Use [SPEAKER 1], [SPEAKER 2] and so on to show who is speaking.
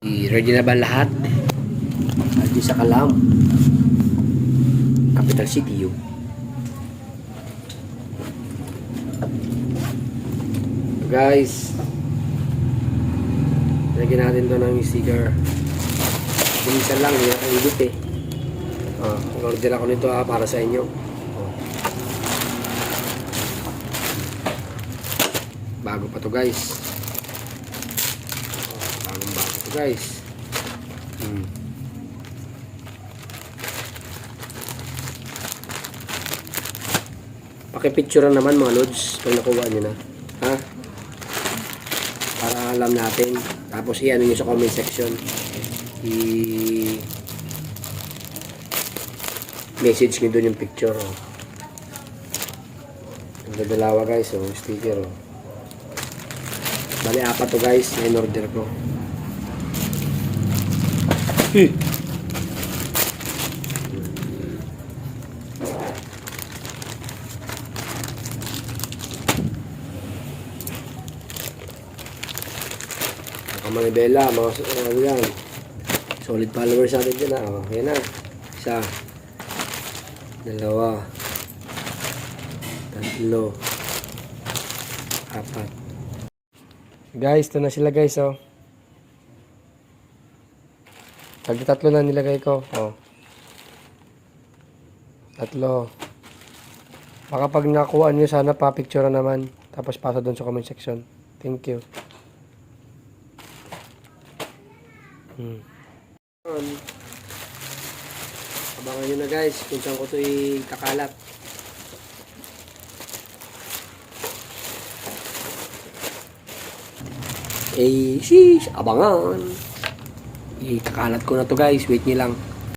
[SPEAKER 1] Ready na ba lahat? Ready sa Kalam, capital city yun. Guys, lagyan natin to ng sticker. Binisan lang, hindi nakaibit eh. Order ako nito para sa inyo. Bago pa to guys. Bagong bago to guys. Pakipicturean naman mga lods pag nakuha nyo na. Ha? Para alam natin. Tapos i-ano nyo sa comment section. Message nyo dun yung picture. Ang dadalawa guys. Sticker. Bali, 4 to guys na in-order ko. Manibela, mga yan. Solid followers natin dyan na. Yan na. 1, 2, 3, 4. Guys, ito na sila guys, oh. Tatlo na nilagay ko, oh. 3. Baka pag nakuha nyo, sana pa-picture naman. Tapos pasa doon sa comment section. Thank you. Abangan nyo na guys kung saan ko ito ikakalat. Sheesh, abangan. Ikakalat ko na to guys, wait nyo lang.